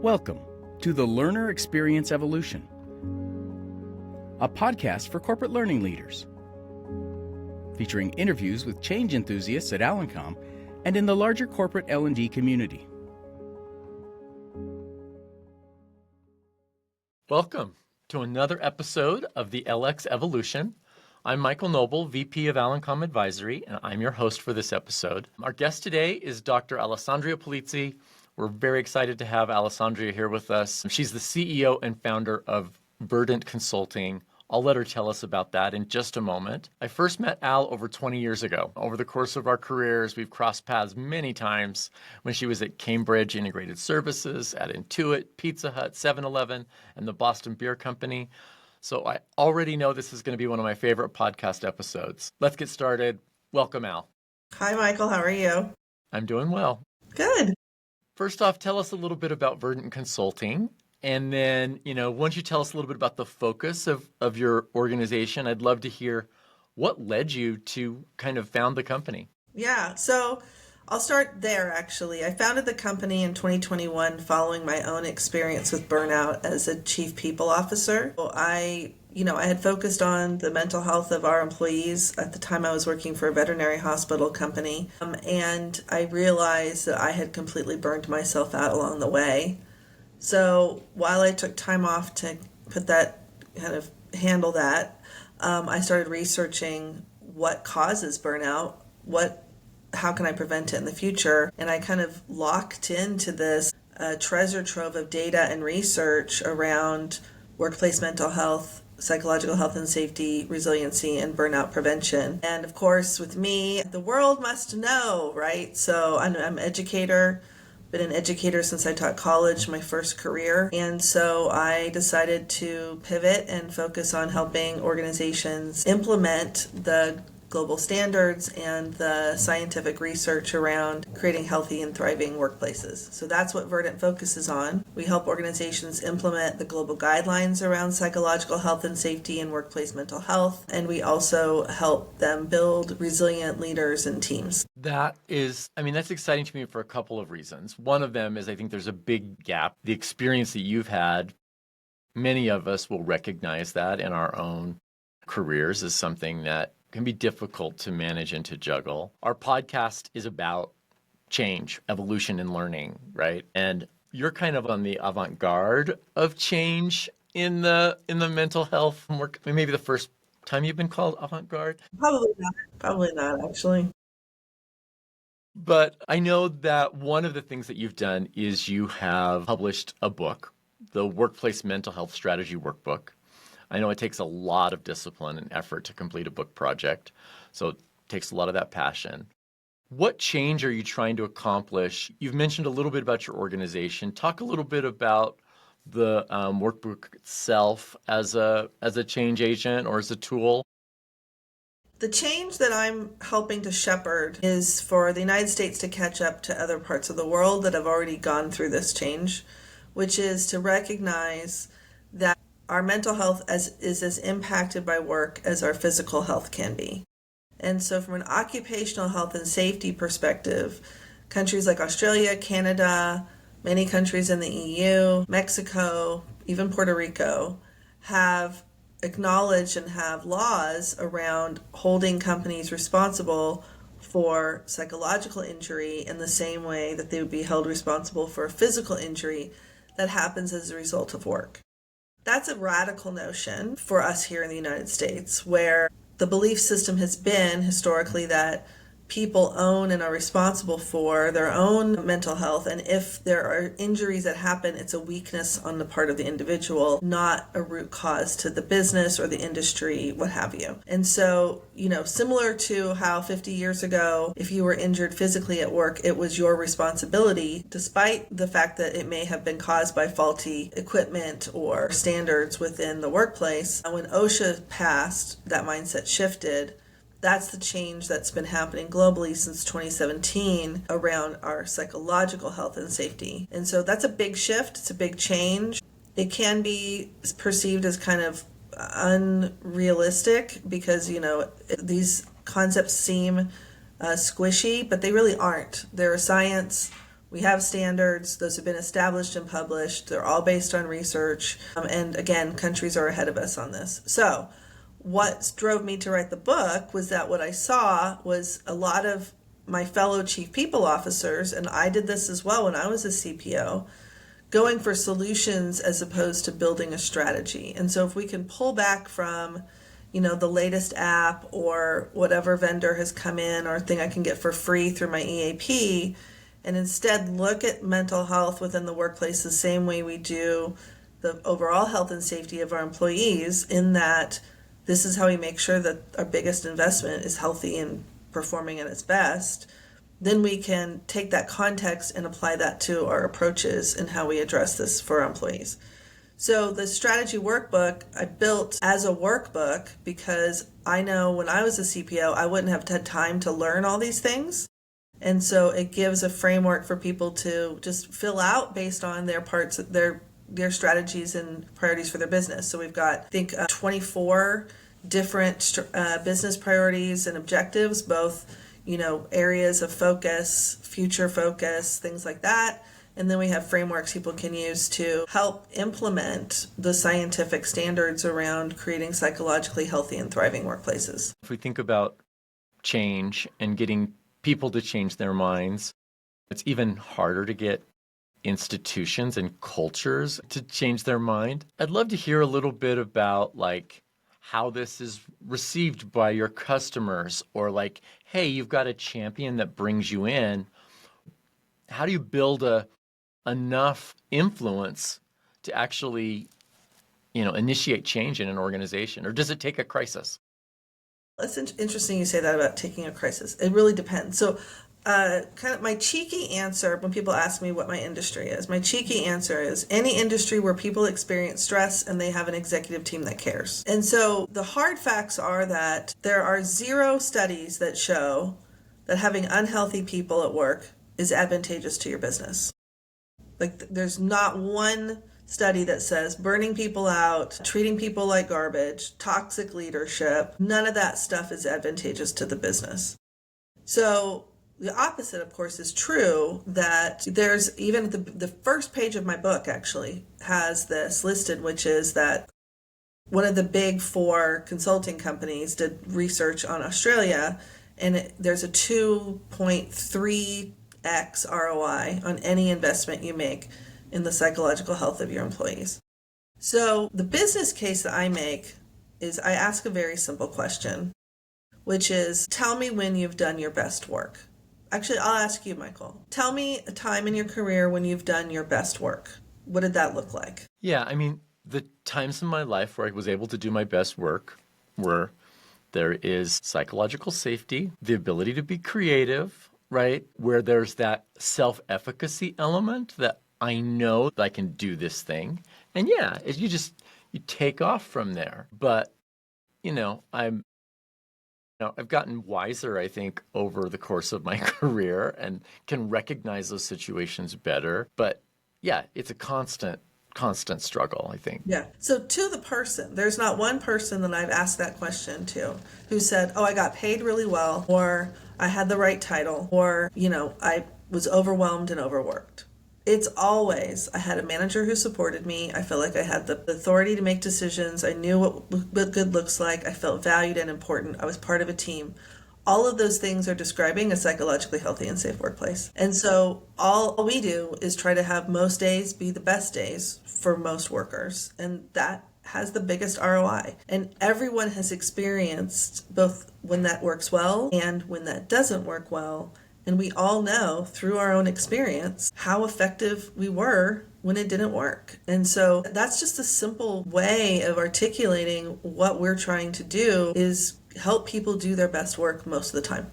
Welcome to the Learner Experience Evolution, a podcast for corporate learning leaders, featuring interviews with change enthusiasts at Allencom and in the larger corporate L&D community. Welcome to another episode of the LX Evolution. I'm Michael Noble, VP of Allencom Advisory, and I'm your host for this episode. Our guest today is Dr. Allessandria Polizzi. We're very excited to have Allessandria here with us. She's the CEO and founder of Verdant Consulting. I'll let her tell us about that in just a moment. I first met Al over 20 years ago. Over the course of our careers, we've crossed paths many times when she was at Cambridge Integrated Services, at Intuit, Pizza Hut, 7-Eleven, and the Boston Beer Company. So I already know this is going to be one of my favorite podcast episodes. Let's get started. Welcome, Al. Hi, Michael. How are you? I'm doing well. Good. First off, tell us a little bit about Verdant Consulting. And then, once you tell us a little bit about the focus of your organization, I'd love to hear what led you to kind of found the company. Yeah, so I'll start there, actually. I founded the company in 2021 following my own experience with burnout as a chief people officer. I had focused on the mental health of our employees. At the time, I was working for a veterinary hospital company, and I realized that I had completely burned myself out along the way. So while I took time off to handle that, I started researching what causes burnout, how can I prevent it in the future, and I kind of locked into this treasure trove of data and research around workplace mental health, psychological health and safety, resiliency, and burnout prevention. And of course, with me, the world must know, right? So I'm an educator, been an educator since I taught college, my first career. And so I decided to pivot and focus on helping organizations implement the global standards and the scientific research around creating healthy and thriving workplaces. So that's what Verdant focuses on. We help organizations implement the global guidelines around psychological health and safety and workplace mental health. And we also help them build resilient leaders and teams. That's exciting to me for a couple of reasons. One of them is I think there's a big gap. The experience that you've had, many of us will recognize that in our own careers as something that can be difficult to manage and to juggle. Our podcast is about change, evolution, and learning, right? And you're kind of on the avant-garde of change in the mental health work. Maybe the first time you've been called avant-garde? Probably not, actually. But I know that one of the things that you've done is you have published a book, the Workplace Mental Health Strategy Workbook. I know it takes a lot of discipline and effort to complete a book project, so it takes a lot of that passion. What change are you trying to accomplish? You've mentioned a little bit about your organization. Talk a little bit about the workbook itself as a change agent or as a tool. The change that I'm helping to shepherd is for the United States to catch up to other parts of the world that have already gone through this change, which is to recognize that our mental health is as impacted by work as our physical health can be. And so from an occupational health and safety perspective, countries like Australia, Canada, many countries in the EU, Mexico, even Puerto Rico, have acknowledged and have laws around holding companies responsible for psychological injury in the same way that they would be held responsible for a physical injury that happens as a result of work. That's a radical notion for us here in the United States, where the belief system has been historically that people own and are responsible for their own mental health. And if there are injuries that happen, it's a weakness on the part of the individual, not a root cause to the business or the industry, what have you. And so, similar to how 50 years ago, if you were injured physically at work, it was your responsibility, despite the fact that it may have been caused by faulty equipment or standards within the workplace. When OSHA passed, that mindset shifted. That's the change that's been happening globally since 2017 around our psychological health and safety. And so that's a big shift. It's a big change. It can be perceived as kind of unrealistic because, these concepts seem squishy, but they really aren't. They're a science. We have standards. Those have been established and published. They're all based on research. And again, countries are ahead of us on this. So what drove me to write the book was that what I saw was a lot of my fellow chief people officers, and I did this as well when I was a CPO, going for solutions as opposed to building a strategy. And so if we can pull back from, the latest app or whatever vendor has come in or thing I can get for free through my EAP, and instead look at mental health within the workplace the same way we do the overall health and safety of our employees, in that this is how we make sure that our biggest investment is healthy and performing at its best, then we can take that context and apply that to our approaches and how we address this for our employees. So the strategy workbook I built as a workbook because I know when I was a CPO, I wouldn't have had time to learn all these things. And so it gives a framework for people to just fill out based on their parts, their strategies and priorities for their business. So we've got, I think, 24 different business priorities and objectives, both, areas of focus, future focus, things like that. And then we have frameworks people can use to help implement the scientific standards around creating psychologically healthy and thriving workplaces. If we think about change and getting people to change their minds, it's even harder to get institutions and cultures to change their mind. I'd love to hear a little bit about how this is received by your customers, or hey, you've got a champion that brings you in. How do you build enough influence to actually, initiate change in an organization? Or does it take a crisis? That's interesting you say that about taking a crisis. It really depends. So kind of my cheeky answer when people ask me what my industry is, my cheeky answer is any industry where people experience stress and they have an executive team that cares. And so the hard facts are that there are 0 studies that show that having unhealthy people at work is advantageous to your business. There's not one study that says burning people out, treating people like garbage, toxic leadership, none of that stuff is advantageous to the business. So the opposite, of course, is true, that there's even the first page of my book actually has this listed, which is that one of the big 4 consulting companies did research on Australia, and there's a 2.3x ROI on any investment you make in the psychological health of your employees. So the business case that I make is I ask a very simple question, which is, tell me when you've done your best work. Actually, I'll ask you, Michael. Tell me a time in your career when you've done your best work. What did that look like? Yeah, the times in my life where I was able to do my best work were there is psychological safety, the ability to be creative, right? Where there's that self-efficacy element that I know that I can do this thing. And yeah, you take off from there. But, I've gotten wiser, I think, over the course of my career and can recognize those situations better. But yeah, it's a constant struggle, I think. Yeah. So to the person, there's not one person that I've asked that question to who said, oh, I got paid really well, or I had the right title, or, I was overwhelmed and overworked. It's always, I had a manager who supported me. I felt like I had the authority to make decisions. I knew what good looks like. I felt valued and important. I was part of a team. All of those things are describing a psychologically healthy and safe workplace. And so all we do is try to have most days be the best days for most workers. And that has the biggest ROI. And everyone has experienced both when that works well and when that doesn't work well. And we all know through our own experience how effective we were when it didn't work. And so that's just a simple way of articulating what we're trying to do is help people do their best work most of the time.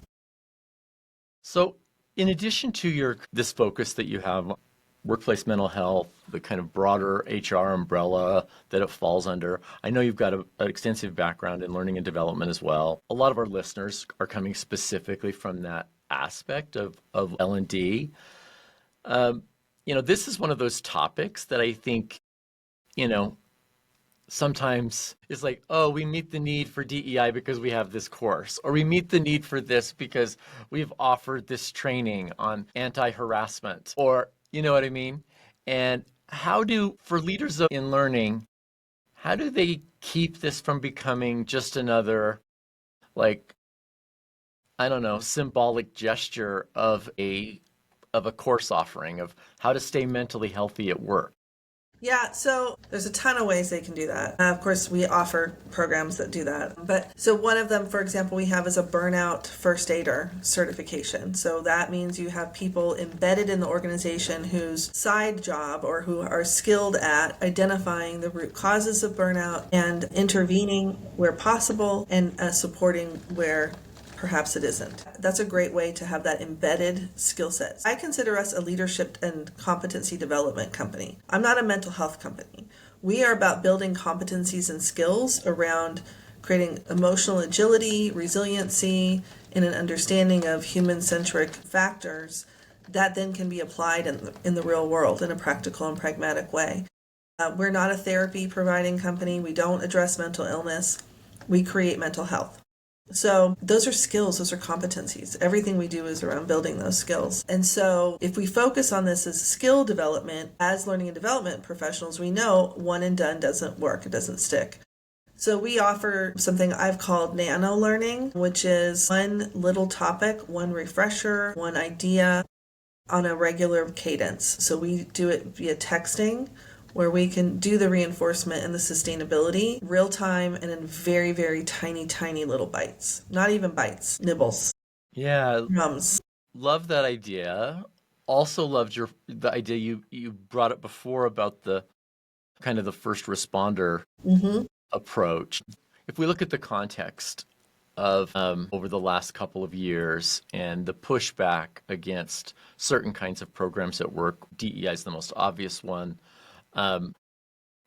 So in addition to this focus that you have, workplace mental health, the kind of broader HR umbrella that it falls under, I know you've got an extensive background in learning and development as well. A lot of our listeners are coming specifically from that aspect of L&D. This is one of those topics that I think, sometimes it's like, oh, we meet the need for DEI because we have this course, or we meet the need for this because we've offered this training on anti-harassment, or you know what I mean? And for leaders in learning, how do they keep this from becoming just another, like, I don't know, symbolic gesture of a course offering of how to stay mentally healthy at work? Yeah, so there's a ton of ways they can do that. Of course, we offer programs that do that. But so one of them, for example, we have is a burnout first aider certification. So that means you have people embedded in the organization whose side job or who are skilled at identifying the root causes of burnout and intervening where possible and supporting where perhaps it isn't. That's a great way to have that embedded skill set. I consider us a leadership and competency development company. I'm not a mental health company. We are about building competencies and skills around creating emotional agility, resiliency, and an understanding of human-centric factors that then can be applied in the real world in a practical and pragmatic way. We're not a therapy providing company. We don't address mental illness. We create mental health. So those are skills, those are competencies. Everything we do is around building those skills. And so if we focus on this as skill development, as learning and development professionals, we know one and done doesn't work, it doesn't stick. So we offer something I've called nano learning, which is one little topic, one refresher, one idea on a regular cadence. So we do it via texting, where we can do the reinforcement and the sustainability real time and in very, very tiny, tiny little bites. Not even bites, nibbles, Yeah, crumbs. love that idea. Also loved the idea you brought up before about the kind of the first responder Mm-hmm. approach. If we look at the context of over the last couple of years and the pushback against certain kinds of programs at work, DEI is the most obvious one.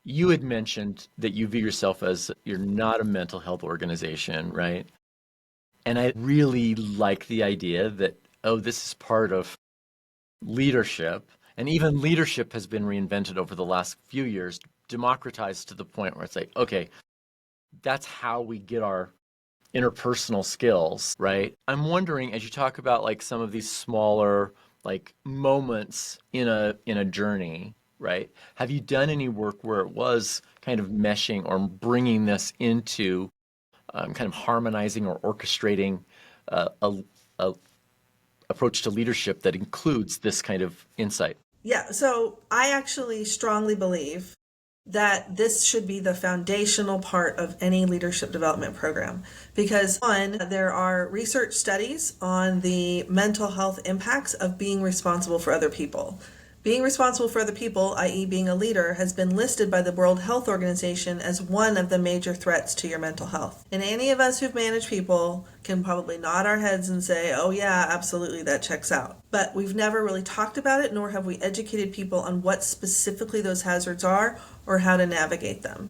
You had mentioned that you view yourself as you're not a mental health organization, right? And I really like the idea that, oh, this is part of leadership. And even leadership has been reinvented over the last few years, democratized to the point where it's like, okay, that's how we get our interpersonal skills, right? I'm wondering, as you talk about like some of these smaller like moments in a journey, right? Have you done any work where it was kind of meshing or bringing this into kind of harmonizing or orchestrating a approach to leadership that includes this kind of insight? Yeah, so I actually strongly believe that this should be the foundational part of any leadership development program. Because, one, there are research studies on the mental health impacts of being responsible for other people. Being responsible for other people, i.e., being a leader, has been listed by the World Health Organization as one of the major threats to your mental health. And any of us who've managed people can probably nod our heads and say, oh, yeah, absolutely, that checks out. But we've never really talked about it, nor have we educated people on what specifically those hazards are or how to navigate them.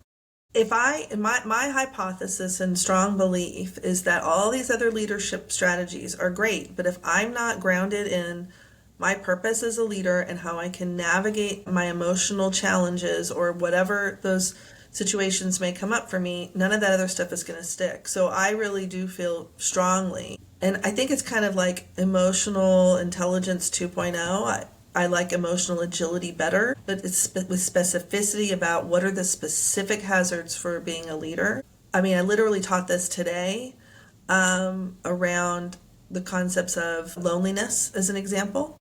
My hypothesis and strong belief is that all these other leadership strategies are great, but if I'm not grounded in my purpose as a leader and how I can navigate my emotional challenges or whatever those situations may come up for me, none of that other stuff is going to stick. So I really do feel strongly. And I think it's kind of like emotional intelligence 2.0. I like emotional agility better, but it's with specificity about what are the specific hazards for being a leader. I mean, I literally taught this today around the concepts of loneliness as an example.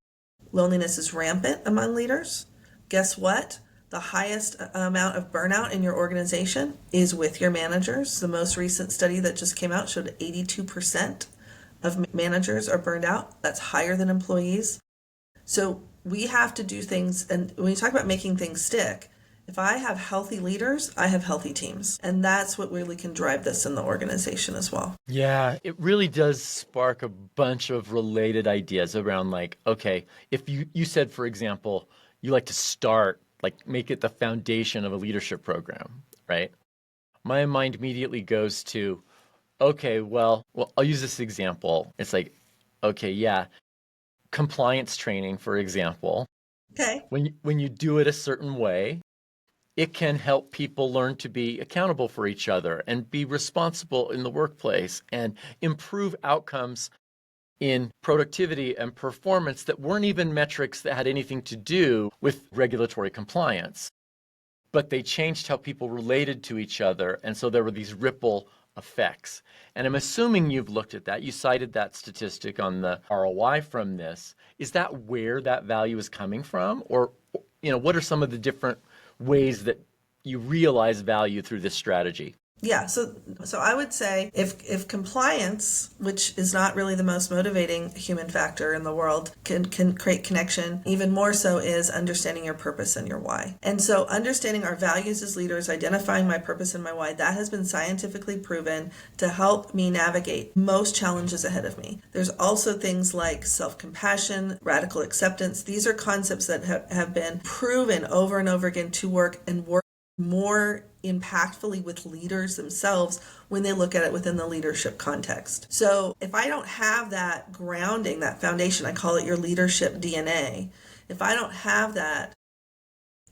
Loneliness is rampant among leaders. Guess what? The highest amount of burnout in your organization is with your managers. The most recent study that just came out showed 82% of managers are burned out. That's higher than employees. So we have to do things, and when you talk about making things stick, if I have healthy leaders, I have healthy teams. And that's what really can drive this in the organization as well. Yeah, it really does spark a bunch of related ideas around like, okay, if you said, for example, you like to start, like make it the foundation of a leadership program, right? My mind immediately goes to, okay, well, I'll use this example. It's like, okay, yeah, compliance training, for example. Okay. When you do it a certain way, it can help people learn to be accountable for each other and be responsible in the workplace and improve outcomes in productivity and performance that weren't even metrics that had anything to do with regulatory compliance. But they changed how people related to each other. And so there were these ripple effects. And I'm assuming you've looked at that. You cited that statistic on the ROI from this. Is that where that value is coming from? Or, what are some of the different ways that you realize value through this strategy? Yeah, so I would say if compliance, which is not really the most motivating human factor in the world, can create connection, even more so is understanding your purpose and your why. And so understanding our values as leaders, identifying my purpose and my why, that has been scientifically proven to help me navigate most challenges ahead of me. There's also things like self-compassion, radical acceptance. These are concepts that have been proven over and over again to work more impactfully with leaders themselves when they look at it within the leadership context. So if I don't have that grounding, that foundation, I call it your leadership DNA. If I don't have that,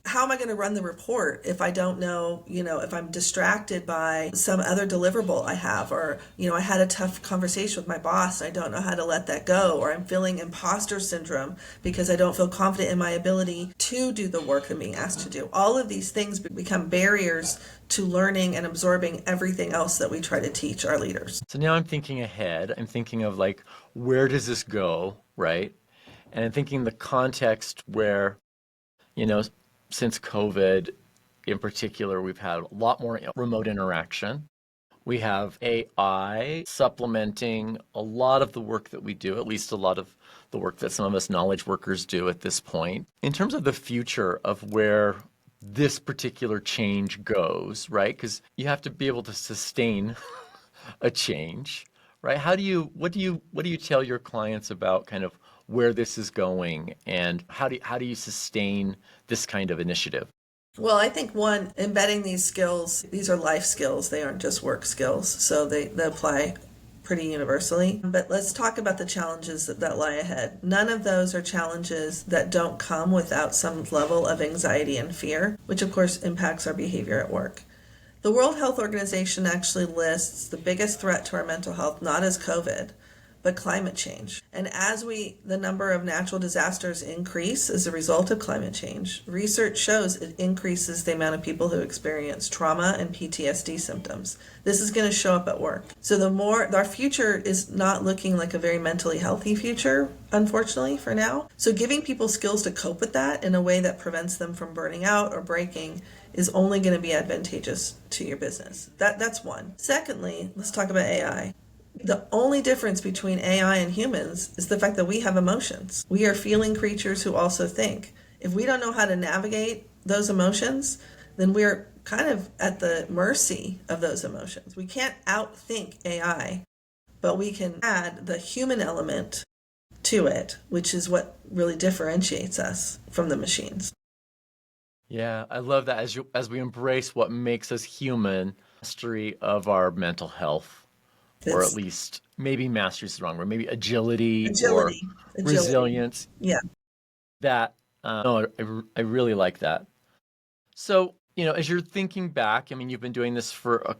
how am I going to run the report if I don't know, if I'm distracted by some other deliverable I have, or, I had a tough conversation with my boss and I don't know how to let that go, or I'm feeling imposter syndrome because I don't feel confident in my ability to do the work I'm being asked to do. All of these things become barriers to learning and absorbing everything else that we try to teach our leaders. So now I'm thinking ahead. I'm thinking of where does this go, right? And I'm thinking the context where, since COVID in particular, we've had a lot more remote interaction. We have AI supplementing a lot of the work that we do, at least a lot of the work that some of us knowledge workers do at this point. In terms of the future of where this particular change goes, right? Because you have to be able to sustain a change, right? What do you tell your clients about kind of where this is going, and how do you sustain this kind of initiative? Well, I think one, embedding these skills, these are life skills. They aren't just work skills. So they apply pretty universally. But let's talk about the challenges that lie ahead. None of those are challenges that don't come without some level of anxiety and fear, which of course impacts our behavior at work. The World Health Organization actually lists the biggest threat to our mental health not as COVID, but climate change. And as the number of natural disasters increase as a result of climate change, research shows it increases the amount of people who experience trauma and PTSD symptoms. This is going to show up at work. So our future is not looking like a very mentally healthy future, unfortunately, for now. So giving people skills to cope with that in a way that prevents them from burning out or breaking is only going to be advantageous to your business. That's one. Secondly, let's talk about AI. The only difference between AI and humans is the fact that we have emotions. We are feeling creatures who also think. If we don't know how to navigate those emotions, then we're kind of at the mercy of those emotions. We can't outthink AI, but we can add the human element to it, which is what really differentiates us from the machines. Yeah, I love that as we embrace what makes us human, mastery of our mental health. Or at least maybe mastery is the wrong word, maybe agility. Resilience. Yeah. That, I really like that. So, as you're thinking back, you've been doing this for a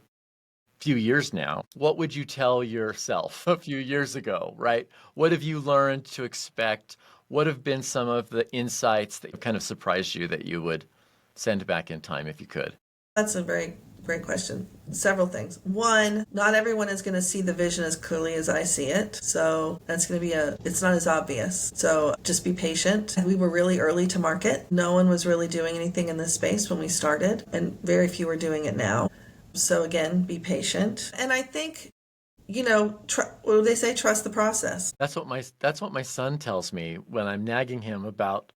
few years now. What would you tell yourself a few years ago, right? What have you learned to expect? What have been some of the insights that kind of surprised you that you would send back in time if you could? That's a very great question. Several things. One, not everyone is going to see the vision as clearly as I see it. So that's going to be it's not as obvious. So just be patient. We were really early to market. No one was really doing anything in this space when we started, and very few are doing it now. So again, be patient. And I think, what do they say? Trust the process. That's what my son tells me when I'm nagging him about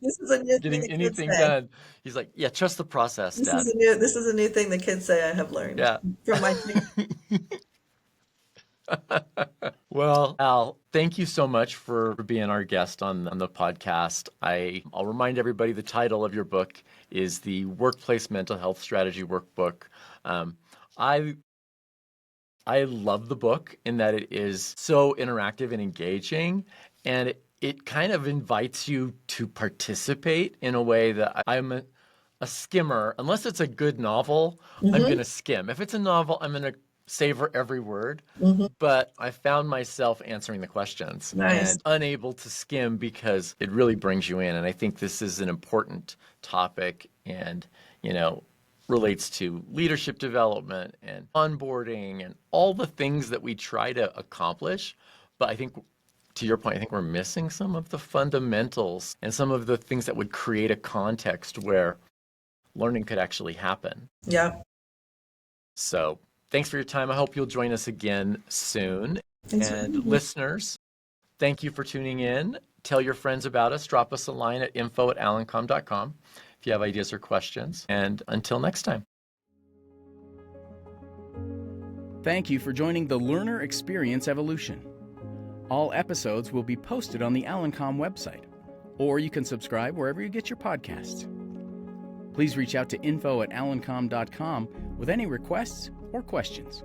This is a new getting thing anything done. He's like, yeah, trust the process, Dad. This is a new thing the kids say I have learned from my Well, Al, thank you so much for being our guest on the podcast. I'll remind everybody the title of your book is the Workplace Mental Health Strategy Workbook. I love the book in that it is so interactive and engaging, and it kind of invites you to participate in a way that I'm a skimmer. Unless it's a good novel, I'm going to skim. If it's a novel, I'm going to savor every word. But I found myself answering the questions and unable to skim because it really brings you in. And I think this is an important topic and, relates to leadership development and onboarding and all the things that we try to accomplish. But I think, to your point, I think we're missing some of the fundamentals and some of the things that would create a context where learning could actually happen. Yeah. So thanks for your time. I hope you'll join us again soon. And listeners, thank you for tuning in. Tell your friends about us. Drop us a line at info@allencom.com if you have ideas or questions. And until next time. Thank you for joining the Learner Experience Evolution. All episodes will be posted on the Allencom website, or you can subscribe wherever you get your podcasts. Please reach out to info@allencom.com with any requests or questions.